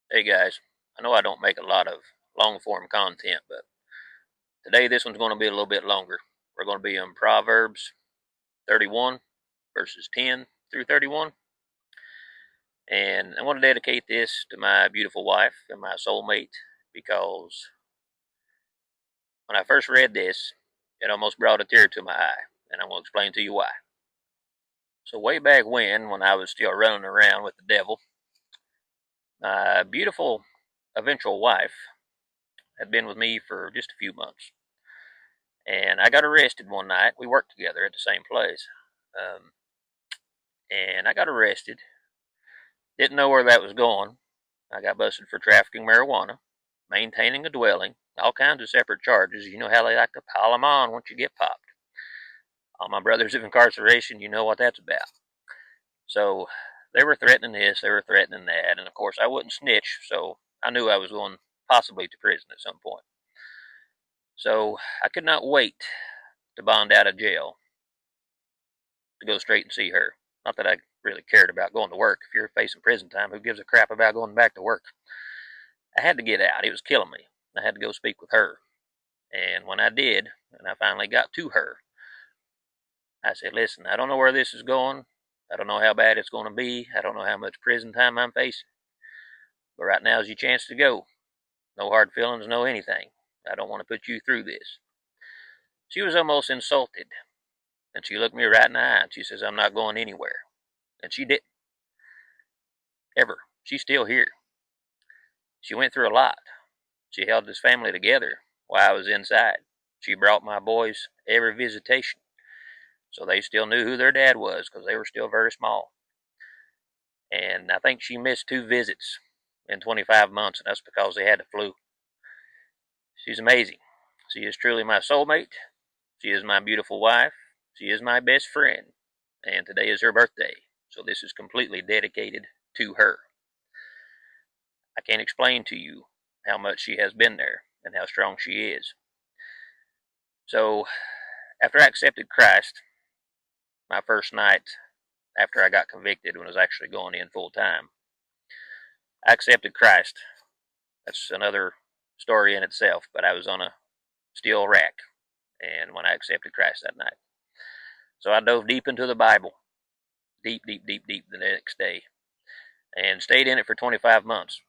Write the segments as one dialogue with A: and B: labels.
A: Hey guys, I know I don't make a lot of long form content, but today this one's going to be a little bit longer. We're going to be in Proverbs 31, verses 10 through 31. And I want to dedicate this to my beautiful wife and my soulmate because when I first read this, it almost brought a tear to my eye. And I'm going to explain to you why. So, way back when I was still running around with the devil, my beautiful eventual wife had been with me for just a few months. And I got arrested one night. We worked together at the same place. Um, and I got arrested. Didn't know where that was going. I got busted for trafficking marijuana, maintaining a dwelling, all kinds of separate charges. You know how they like to pile them on once you get popped. All my brothers of incarceration, you know what that's about. So they were threatening this, they were threatening that. And of course, I wouldn't snitch, so I knew I was going possibly to prison at some point. So I could not wait to bond out of jail to go straight and see her. Not that I really cared about going to work. If you're facing prison time, who gives a crap about going back to work? I had to get out. It was killing me. I had to go speak with her. And when I did, and I finally got to her, I said, listen, I don't know where this is going. I don't know how bad it's going to be. I don't know how much prison time I'm facing. But right now is your chance to go. No hard feelings, no anything. I don't want to put you through this. She was almost insulted. And she looked me right in the eye and she says, I'm not going anywhere. And she didn't. Ever. She's still here. She went through a lot. She held this family together while I was inside. She brought my boys every visitation, so they still knew who their dad was because they were still very small. And I think she missed 2 visits in 25 months, and that's because they had the flu. She's amazing. She is truly my soulmate. She is my beautiful wife. She is my best friend. And today is her birthday, so this is completely dedicated to her. I can't explain to you how much she has been there and how strong she is. So, after I accepted Christ, my first night after I got convicted, when I was actually going in full time, I accepted Christ. That's another story in itself, but I was on a steel rack, and when I accepted Christ that night. So I dove deep into the Bible, deep, deep, deep, deep the next day, and stayed in it for 25 months.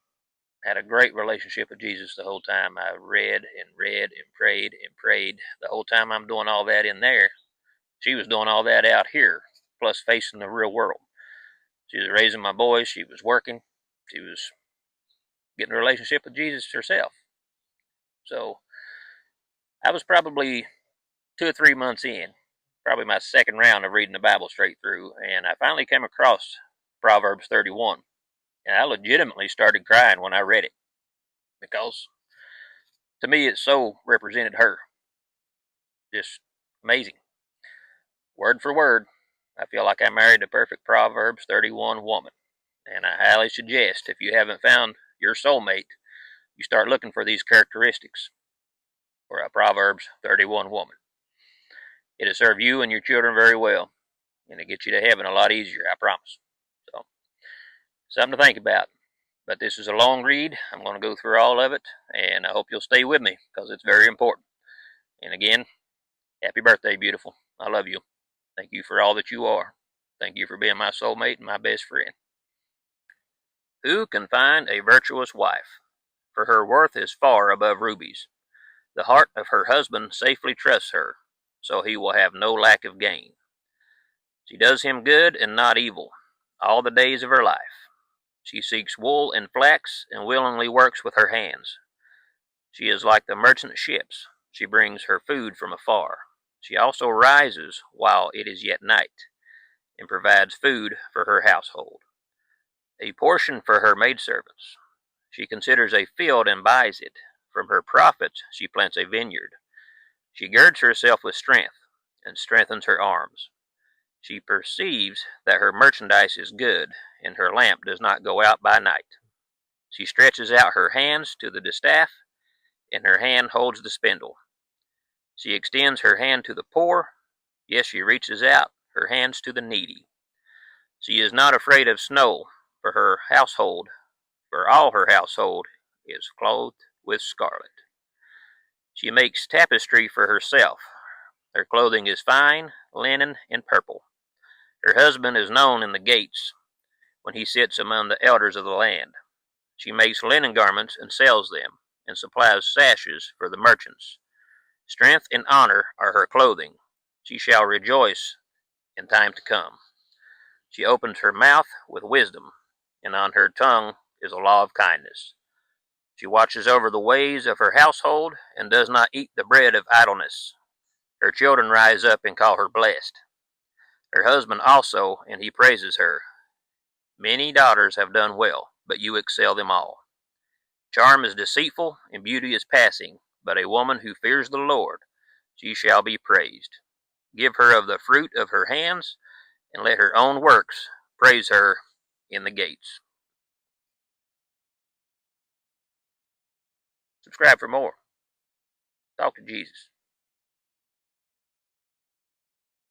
A: Had a great relationship with Jesus the whole time. I read and read and prayed and prayed. The whole time I'm doing all that in there, she was doing all that out here, plus facing the real world. She was raising my boys. She was working. She was getting a relationship with Jesus herself. So I was probably 2 or 3 months in, probably my second round of reading the Bible straight through, and I finally came across Proverbs 31. And I legitimately started crying when I read it because to me it so represented her. Just amazing. Word for word, I feel like I married the perfect Proverbs 31 woman. And I highly suggest, if you haven't found your soulmate, you start looking for these characteristics for a Proverbs 31 woman. It'll serve you and your children very well, and it'll get you to heaven a lot easier, I promise. So, something to think about. But this is a long read. I'm going to go through all of it, and I hope you'll stay with me because it's very important. And again, happy birthday, beautiful. I love you. Thank you for all that you are. Thank you for being my soulmate and my best friend. Who can find a virtuous wife? For her worth is far above rubies. The heart of her husband safely trusts her, so he will have no lack of gain. She does him good and not evil, all the days of her life. She seeks wool and flax, and willingly works with her hands. She is like the merchant ships. She brings her food from afar. She also rises while it is yet night, and provides food for her household. A portion for her maidservants. She considers a field and buys it. From her profits she plants a vineyard. She girds herself with strength, and strengthens her arms. She perceives that her merchandise is good, and her lamp does not go out by night. She stretches out her hands to the distaff, and her hand holds the spindle. She extends her hand to the poor, yes, she reaches out her hands to the needy. She is not afraid of snow for her household, for all her household is clothed with scarlet. She makes tapestry for herself. Her clothing is fine, linen, and purple. Her husband is known in the gates when he sits among the elders of the land. She makes linen garments and sells them, and supplies sashes for the merchants. Strength and honor are her clothing. She shall rejoice in time to come. She opens her mouth with wisdom, and on her tongue is a law of kindness. She watches over the ways of her household, and does not eat the bread of idleness. Her children rise up and call her blessed. Her husband also, and he praises her. Many daughters have done well, but you excel them all. Charm is deceitful, and beauty is passing, but a woman who fears the Lord, she shall be praised. Give her of the fruit of her hands, and let her own works praise her in the gates. Subscribe for more. Talk to Jesus.